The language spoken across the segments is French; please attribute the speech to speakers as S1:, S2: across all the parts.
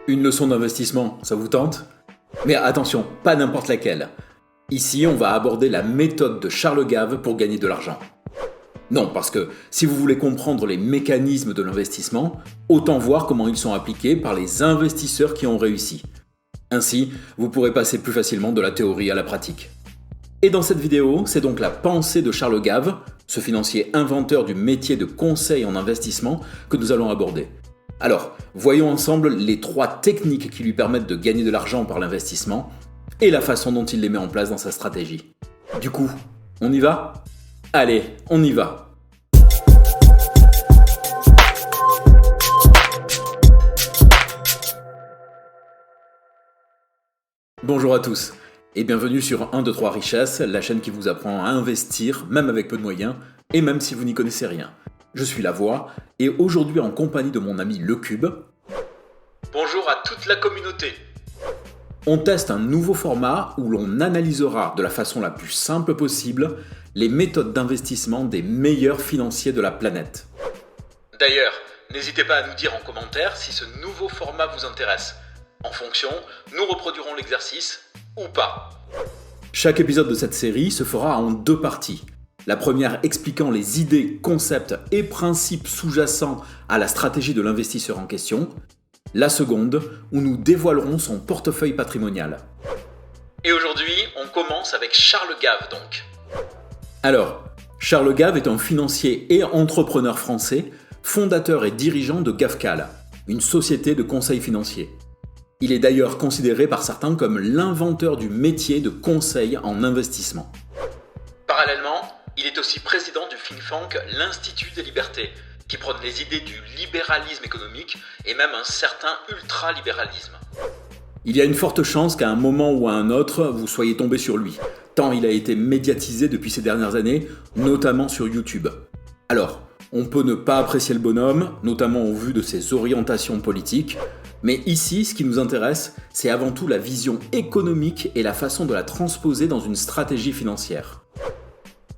S1: Une leçon d'investissement, ça vous tente? Mais attention, pas n'importe laquelle. Ici, on va aborder la méthode de Charles Gave pour gagner de l'argent. Non, parce que si vous voulez comprendre les mécanismes de l'investissement, autant voir comment ils sont appliqués par les investisseurs qui ont réussi. Ainsi, vous pourrez passer plus facilement de la théorie à la pratique. Et dans cette vidéo, c'est donc la pensée de Charles Gave, ce financier inventeur du métier de conseil en investissement, que nous allons aborder. Alors, voyons ensemble les 3 techniques qui lui permettent de gagner de l'argent par l'investissement et la façon dont il les met en place dans sa stratégie. Du coup, on y va ? Allez, on y va. Bonjour à tous et bienvenue sur 1, 2, 3 Richesses, la chaîne qui vous apprend à investir, même avec peu de moyens et même si vous n'y connaissez rien. Je suis La Voix et aujourd'hui en compagnie de mon ami Le Cube.
S2: Bonjour à toute la communauté.
S1: On teste un nouveau format où l'on analysera de la façon la plus simple possible les méthodes d'investissement des meilleurs financiers de la planète.
S2: D'ailleurs, n'hésitez pas à nous dire en commentaire si ce nouveau format vous intéresse. En fonction, nous reproduirons l'exercice ou pas.
S1: Chaque épisode de cette série se fera en 2 parties. La première expliquant les idées, concepts et principes sous-jacents à la stratégie de l'investisseur en question. La seconde, où nous dévoilerons son portefeuille patrimonial.
S2: Et aujourd'hui, on commence avec Charles Gave donc.
S1: Alors, Charles Gave est un financier et entrepreneur français, fondateur et dirigeant de GaveCal, une société de conseil financier. Il est d'ailleurs considéré par certains comme l'inventeur du métier de conseil en investissement.
S2: Parallèlement, il est aussi président du think tank l'Institut des libertés, qui prône les idées du libéralisme économique et même un certain ultralibéralisme.
S1: Il y a une forte chance qu'à un moment ou à un autre, vous soyez tombé sur lui, tant il a été médiatisé depuis ces dernières années, notamment sur YouTube. Alors, on peut ne pas apprécier le bonhomme, notamment au vu de ses orientations politiques, mais ici, ce qui nous intéresse, c'est avant tout la vision économique et la façon de la transposer dans une stratégie financière.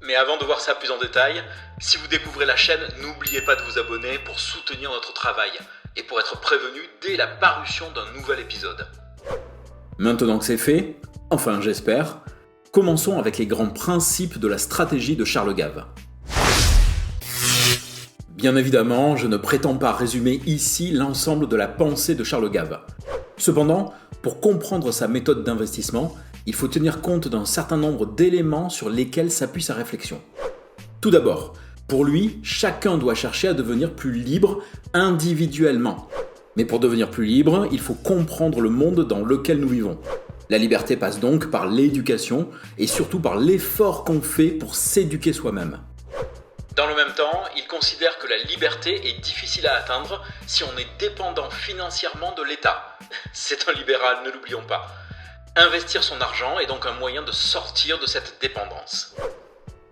S2: Mais avant de voir ça plus en détail, si vous découvrez la chaîne, n'oubliez pas de vous abonner pour soutenir notre travail et pour être prévenu dès la parution d'un nouvel épisode.
S1: Maintenant que c'est fait, enfin j'espère, commençons avec les grands principes de la stratégie de Charles Gave. Bien évidemment, je ne prétends pas résumer ici l'ensemble de la pensée de Charles Gave. Cependant, pour comprendre sa méthode d'investissement, il faut tenir compte d'un certain nombre d'éléments sur lesquels s'appuie sa réflexion. Tout d'abord, pour lui, chacun doit chercher à devenir plus libre individuellement. Mais pour devenir plus libre, il faut comprendre le monde dans lequel nous vivons. La liberté passe donc par l'éducation et surtout par l'effort qu'on fait pour s'éduquer soi-même.
S2: Dans le même temps, il considère que la liberté est difficile à atteindre si on est dépendant financièrement de l'État. C'est un libéral, ne l'oublions pas. Investir son argent est donc un moyen de sortir de cette dépendance.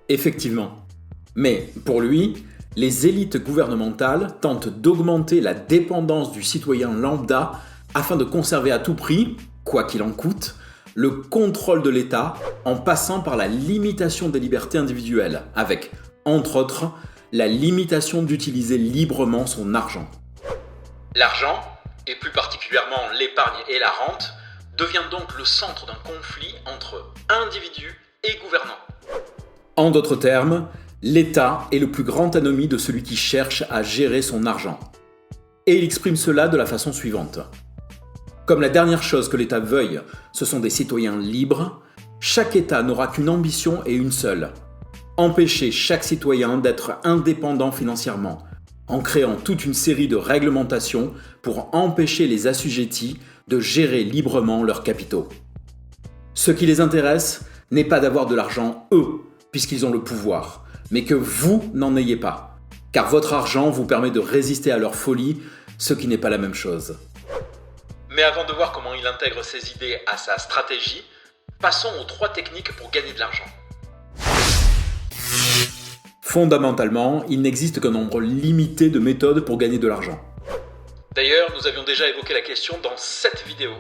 S1: Effectivement. Mais pour lui, les élites gouvernementales tentent d'augmenter la dépendance du citoyen lambda afin de conserver à tout prix, quoi qu'il en coûte, le contrôle de l'État en passant par la limitation des libertés individuelles, avec, entre autres, la limitation d'utiliser librement son argent.
S2: L'argent, et plus particulièrement l'épargne et la rente, devient donc le centre d'un conflit entre individus et gouvernants.
S1: En d'autres termes, l'État est le plus grand ennemi de celui qui cherche à gérer son argent. Et il exprime cela de la façon suivante. Comme la dernière chose que l'État veuille, ce sont des citoyens libres, chaque État n'aura qu'une ambition et une seule. Empêcher chaque citoyen d'être indépendant financièrement, en créant toute une série de réglementations pour empêcher les assujettis de gérer librement leurs capitaux. Ce qui les intéresse n'est pas d'avoir de l'argent eux, puisqu'ils ont le pouvoir, mais que vous n'en ayez pas, car votre argent vous permet de résister à leur folie, ce qui n'est pas la même chose.
S2: Mais avant de voir comment il intègre ces idées à sa stratégie, passons aux 3 techniques pour gagner de l'argent.
S1: Fondamentalement, il n'existe qu'un nombre limité de méthodes pour gagner de l'argent.
S2: D'ailleurs, nous avions déjà évoqué la question dans cette vidéo.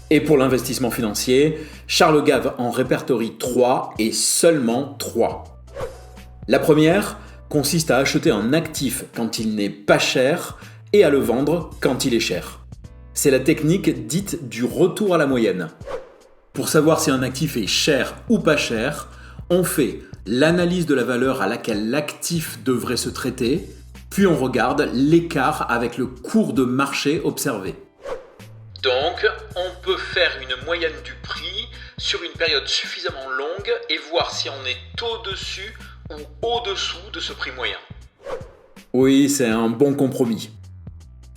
S1: Et pour l'investissement financier, Charles Gave en répertorie 3 et seulement 3. La première consiste à acheter un actif quand il n'est pas cher et à le vendre quand il est cher. C'est la technique dite du retour à la moyenne. Pour savoir si un actif est cher ou pas cher, on fait l'analyse de la valeur à laquelle l'actif devrait se traiter, puis on regarde l'écart avec le cours de marché observé.
S2: Donc, on peut faire une moyenne du prix sur une période suffisamment longue et voir si on est au-dessus ou au-dessous de ce prix moyen.
S1: Oui, c'est un bon compromis.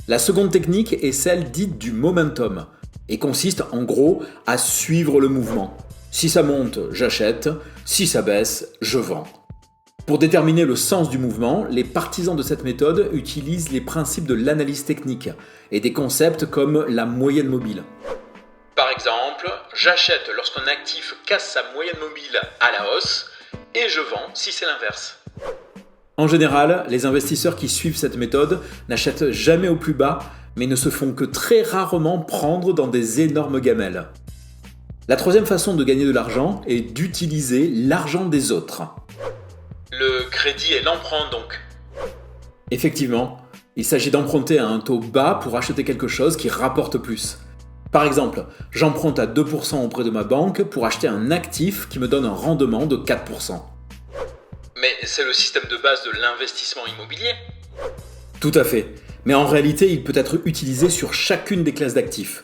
S1: La seconde technique est celle dite du momentum et consiste en gros à suivre le mouvement. Si ça monte, j'achète, si ça baisse, je vends. Pour déterminer le sens du mouvement, les partisans de cette méthode utilisent les principes de l'analyse technique et des concepts comme la moyenne mobile.
S2: Par exemple, j'achète lorsqu'un actif casse sa moyenne mobile à la hausse et je vends si c'est l'inverse.
S1: En général, les investisseurs qui suivent cette méthode n'achètent jamais au plus bas, mais ne se font que très rarement prendre dans des énormes gamelles. La troisième façon de gagner de l'argent est d'utiliser l'argent des autres.
S2: Le crédit et l'emprunt donc.
S1: Effectivement, il s'agit d'emprunter à un taux bas pour acheter quelque chose qui rapporte plus. Par exemple, j'emprunte à 2% auprès de ma banque pour acheter un actif qui me donne un rendement de 4%.
S2: Mais c'est le système de base de l'investissement immobilier.
S1: Tout à fait, mais en réalité il peut être utilisé sur chacune des classes d'actifs.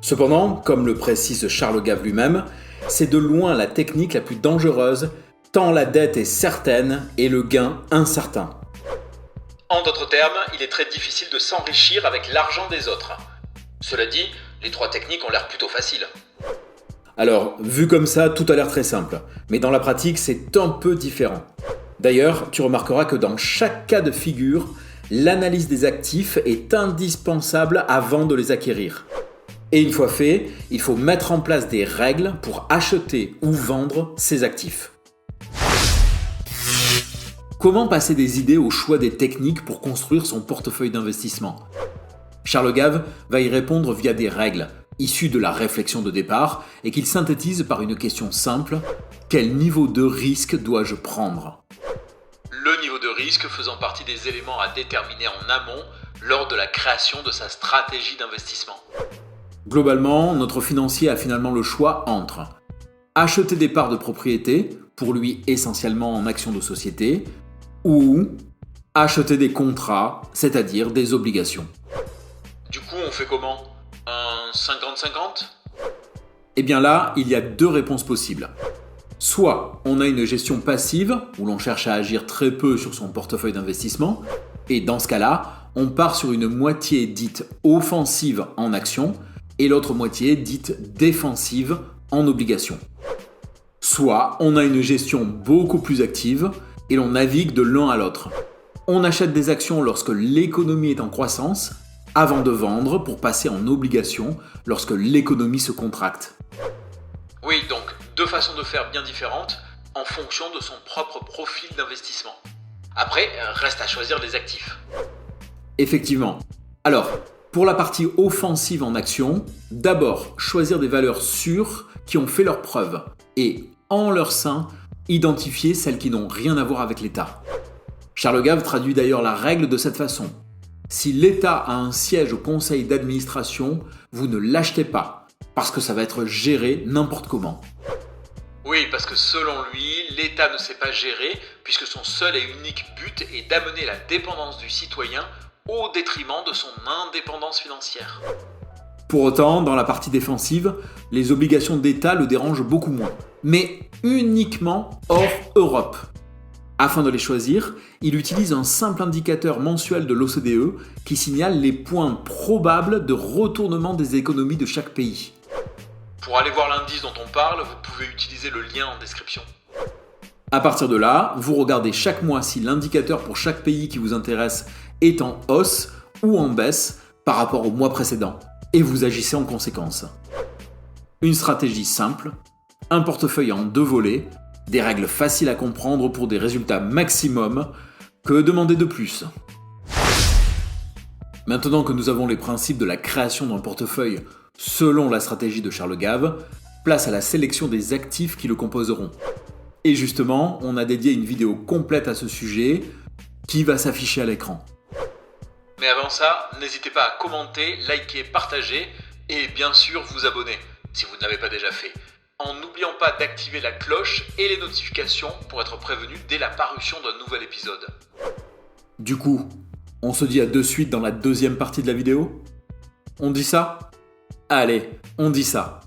S1: Cependant, comme le précise Charles Gave lui-même, c'est de loin la technique la plus dangereuse, tant la dette est certaine et le gain incertain.
S2: En d'autres termes, il est très difficile de s'enrichir avec l'argent des autres. Cela dit, les trois techniques ont l'air plutôt faciles.
S1: Alors, vu comme ça, tout a l'air très simple, mais dans la pratique, c'est un peu différent. D'ailleurs, tu remarqueras que dans chaque cas de figure, l'analyse des actifs est indispensable avant de les acquérir. Et une fois fait, il faut mettre en place des règles pour acheter ou vendre ces actifs. Comment passer des idées au choix des techniques pour construire son portefeuille d'investissement ? Charles Gave va y répondre via des règles, issues de la réflexion de départ et qu'il synthétise par une question simple : quel niveau de risque dois-je prendre ?
S2: Le niveau de risque faisant partie des éléments à déterminer en amont lors de la création de sa stratégie d'investissement.
S1: Globalement, notre financier a finalement le choix entre acheter des parts de propriété, pour lui essentiellement en actions de société, ou acheter des contrats, c'est-à-dire des obligations.
S2: Du coup, on fait comment ? Un 50-50 ?
S1: Eh bien là, il y a deux réponses possibles. Soit on a une gestion passive, où l'on cherche à agir très peu sur son portefeuille d'investissement, et dans ce cas-là, on part sur une moitié dite offensive en actions, et l'autre moitié dite défensive en obligations. Soit on a une gestion beaucoup plus active, et l'on navigue de l'un à l'autre. On achète des actions lorsque l'économie est en croissance, avant de vendre pour passer en obligation lorsque l'économie se contracte.
S2: Oui, donc deux façons de faire bien différentes en fonction de son propre profil d'investissement. Après, reste à choisir les actifs.
S1: Effectivement. Alors, pour la partie offensive en action, d'abord choisir des valeurs sûres qui ont fait leurs preuves et, en leur sein, identifier celles qui n'ont rien à voir avec l'État. Charles Gave traduit d'ailleurs la règle de cette façon. Si l'État a un siège au conseil d'administration, vous ne l'achetez pas, parce que ça va être géré n'importe comment.
S2: Oui, parce que selon lui, l'État ne sait pas gérer, puisque son seul et unique but est d'amener la dépendance du citoyen au détriment de son indépendance financière.
S1: Pour autant, dans la partie défensive, les obligations d'État le dérangent beaucoup moins, mais uniquement hors Europe. Afin de les choisir, il utilise un simple indicateur mensuel de l'OCDE qui signale les points probables de retournement des économies de chaque pays.
S2: Pour aller voir l'indice dont on parle, vous pouvez utiliser le lien en description.
S1: À partir de là, vous regardez chaque mois si l'indicateur pour chaque pays qui vous intéresse est en hausse ou en baisse par rapport au mois précédent, et vous agissez en conséquence. Une stratégie simple, un portefeuille en 2 volets, des règles faciles à comprendre pour des résultats maximum, que demander de plus ? Maintenant que nous avons les principes de la création d'un portefeuille selon la stratégie de Charles Gave, place à la sélection des actifs qui le composeront. Et justement, on a dédié une vidéo complète à ce sujet qui va s'afficher à l'écran.
S2: Mais avant ça, n'hésitez pas à commenter, liker, partager et bien sûr vous abonner si vous ne l'avez pas déjà fait. En n'oubliant pas d'activer la cloche et les notifications pour être prévenu dès la parution d'un nouvel épisode.
S1: Du coup, on se dit à de suite dans la deuxième partie de la vidéo ? On dit ça ? Allez, on dit ça.